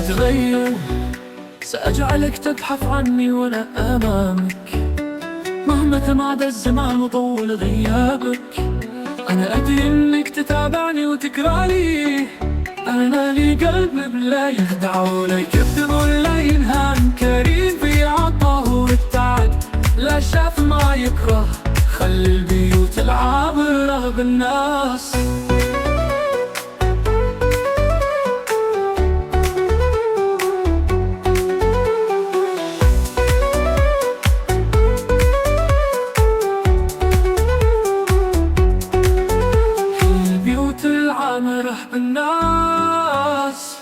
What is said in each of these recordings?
أتغير سأجعلك تبحث عني وأنا أمامك، مهما تمادى الزمان وطول غيابك. أنا أدري إنك تتابعني وتقرالي، أنا لي قلب لا يخدع ولا يكذب ولا ينهان، كريم في عطاه والتعب لا شاف ما يكره، خلي البيوت العابرة بالناس. البيوت العامرة بالناس.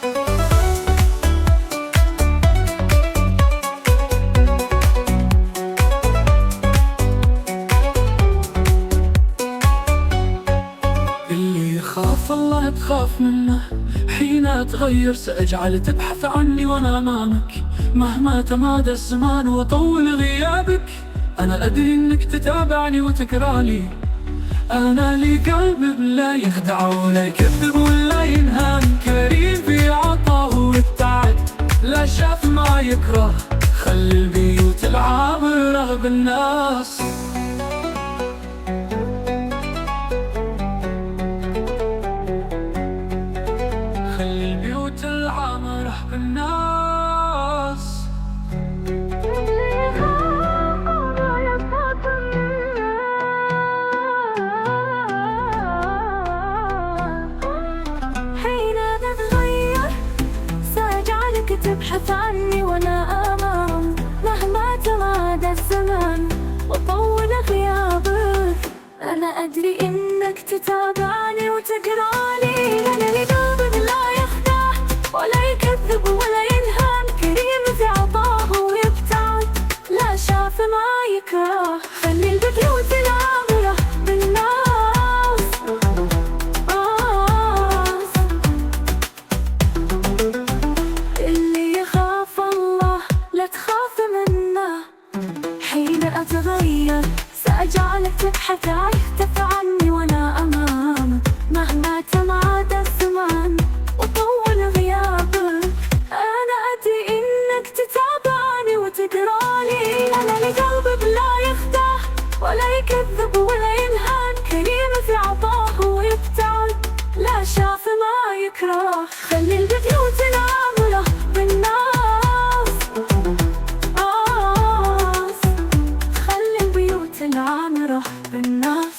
اللي يخاف الله تخاف منه، حين أتغير سأجعل تبحث عني وأنا أمامك، مهما تمادى الزمان وطول غيابك. أنا أدري إنك تتابعني وتقرالي، أنا لي قلب لا يخدع ولا يكذب ولا ينهان، كريم في عطاه والتعب لا شاف ما يكره، خلي البيوت العامرة بالناس. خلي البيوت العامرة بالناس. تبحث عني وانا امام، مهما تمادى الزمان وطول غيابك. انا ادري انك تتابعني وتقرالي، انا لي قلب لا يخدع ولا يكذب ولا ينهان، كريم في عطاه ويبتعد لا شاف ما يكره، خلي البيوت العامرة بالناس. أتغير سأجعلك تبحث عني وأنا أمامك، مهما تمادى الزمان وطول غيابك. أنا أدري إنك تتابعني وتقرالي، أنا لي قلب لا يخدع ولا يكذب ولا ينهان، كريم في عطاه ويبتعد لا شاف ما يكره، خلي البيوت العامرة بالناس. العامرة بالناس.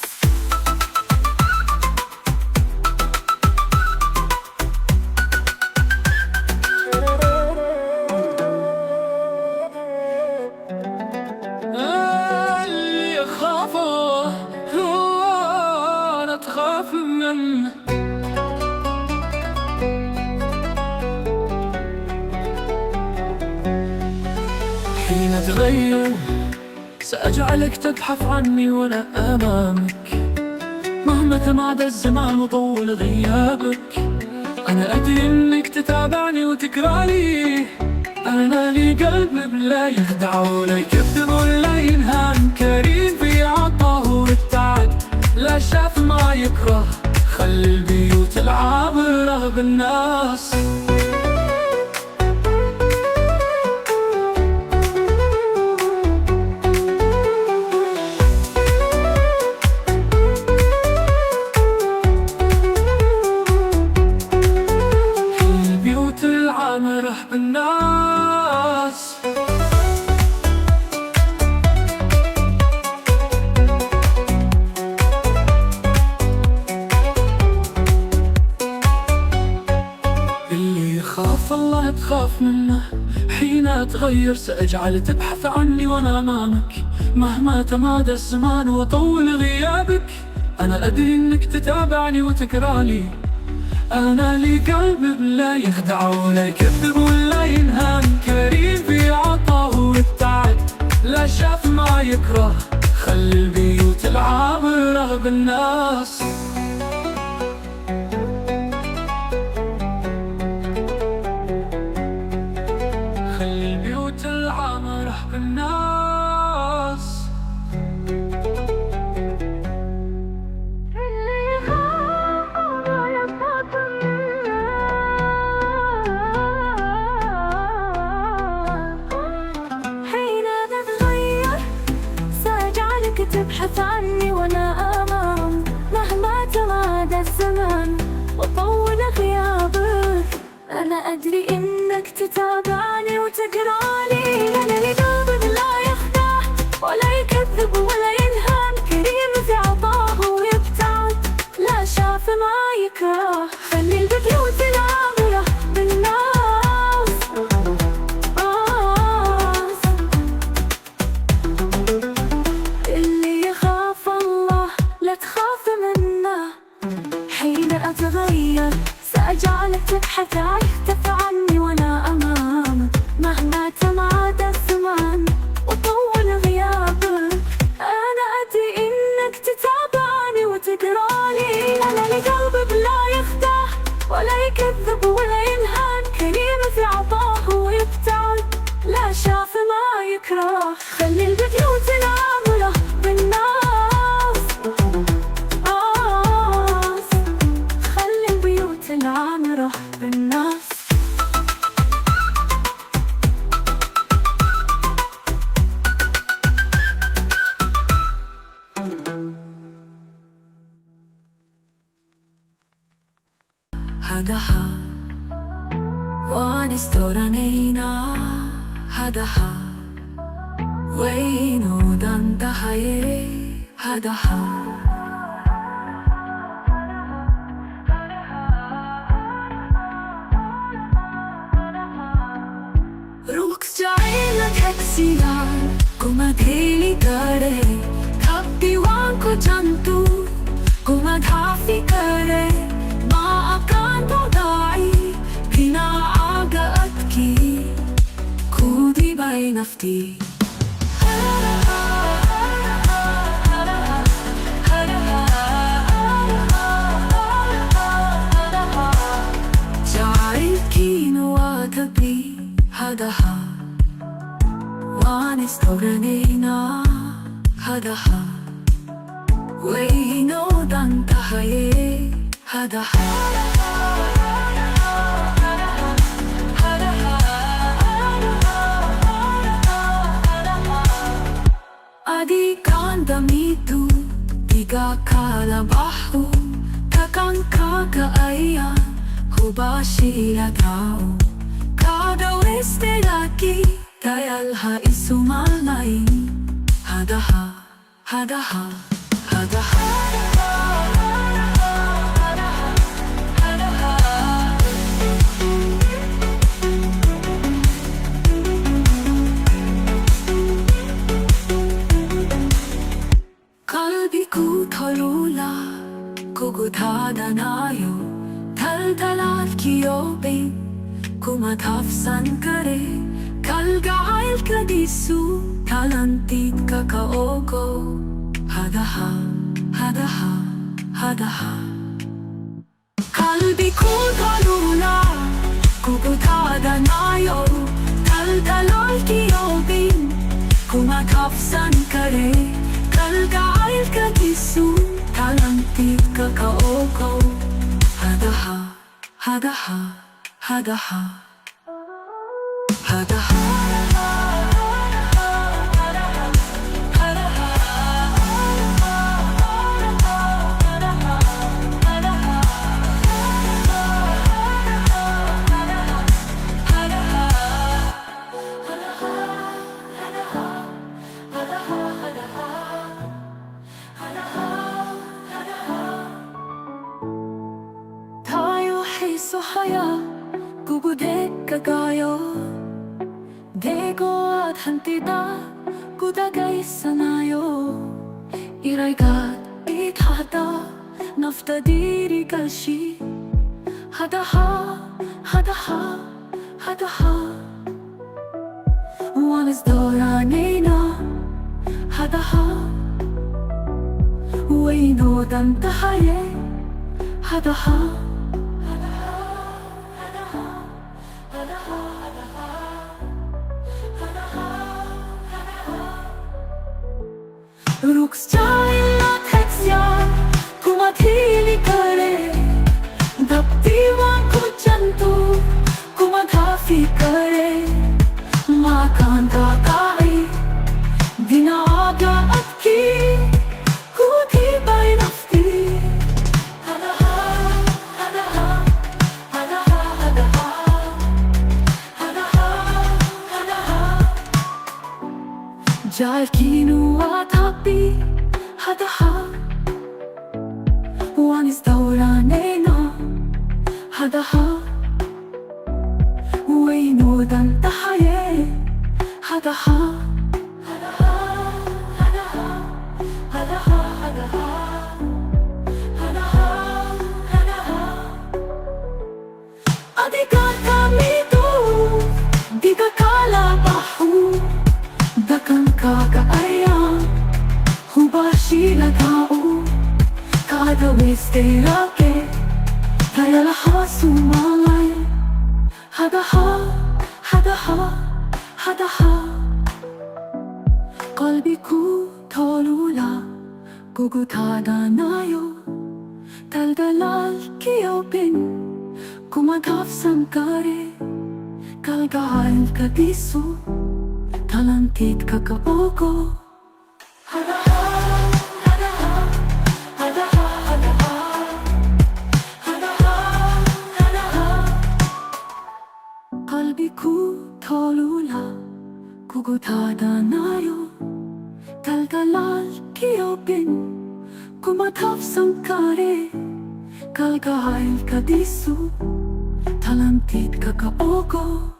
اللي يخافه أنا تخاف منه، حين أتغير سأجعلك تبحث عني وأنا أمامك، مهما تمادى الزمان وطول غيابك. أنا أدري إنك تتابعني وتقرالي، أنا لي قلب لا يخدع ولا يكذب ولا ينهان، كريم في عطاه والتعب لا شاف ما يكره، خلي البيوت العامرة بالناس. العامرة بالناس. اللي يخاف الله تخاف منه، حين أتغير سأجعل تبحث عني وأنا أمامك، مهما تمادى الزمان وطول غيابك. أنا أدري إنك تتابعني وتقرالي، أنا لي قلب لا يخدع ولا يكذب ولا ينهان، كريم في عطاه والتعب لا شاف ما يكره، خلي البيوت العامرة بالناس. خلي البيوت العامرة بالناس. تبحث عني وانا امام، مهما تمادى الزمان وطول غيابك. انا ادري انك تتابعني وتقرالي، انا اللي قلبك لا يخدع ولا يكذب ولا ينهان، كريم في عطاه ويبتعد لا شاف ما يكره. خلي البيوت العامرة بالناس اللي يخاف الله لا تخاف منه. حين أتغير سأجعلك تبحث يختفي عني وأنا أمامك، مهما تمادى الزمان وطول غيابك. أنا أدري إنك تتابعني وتقرالي، أنا اللي قلبك لا يخدع ولا يكذب ولا ينهان، كريم في عطاه ويبتعد لا شاف ما يكره. خلي البيوت العامرة بالناس خلي البيوت العامرة بالناس. هدها وانستورانينا هدها وينو دانتهاي هدها. रुक जाए न टैक्सियां घुमा धेली करे, थक दीवान को जंतु घुमा धाफी करे, माँ akan todai pinaagaat ki kudi bay nafti. Jahil kinuha gabi hadaha wanistornina hadaha wayno dantahaye hadaha. Adi kandamitu tiga kalabahu takang kagaayan hubashira tao kada weste laki dayal ha isumalay hadaha hadaha hadaha. 털올라 구구타다나요 달달한 기업인 구마 답산 그래 갈가알 그디수 달란tit kakaogo hadaha hadaha hadaha. kalbi ko 털올라 구구타다나요 달달한 기업인 구마 답산 그래 갈가알 kadisu talantit kakaogo hadaha hadaha hadaha hadaha. Sohaya gugudek kagayo dego at hantida gudagay sanayo iraygat ithada nafta diri kashi hadaha hadaha hadaha wanis doranina hadaha wayno dantahaye hadaha. रुक जाए ना टैक्सियां घुमा धेली करे, दीवान को जंतु घुमा धाफी करे, माँ कांता काई बिना आगात की جالكينو واتحبي هدها وانس دورانينا هدها وينو دان تحيي هدها Adika kamitu, dika kalabahu, dakan kakaayang, hubashi na tao, kada wisterake, kaya lahat sumalay, hadaha, hadaha, hadaha. Kalbi ko tolula, gugutada nayo, daldalal kiyopin, kumadhafsan kare, kalgahal ka diso, talantit ka kaogo. Hadaha, hadaha, hadaha, hadaha, hadaha, hadaha. Kalbi ko tolula, gugutada nayo, daldalal kiyopin, kumadhafsan kare, kalgahal ka diso, talantit ka kaogo.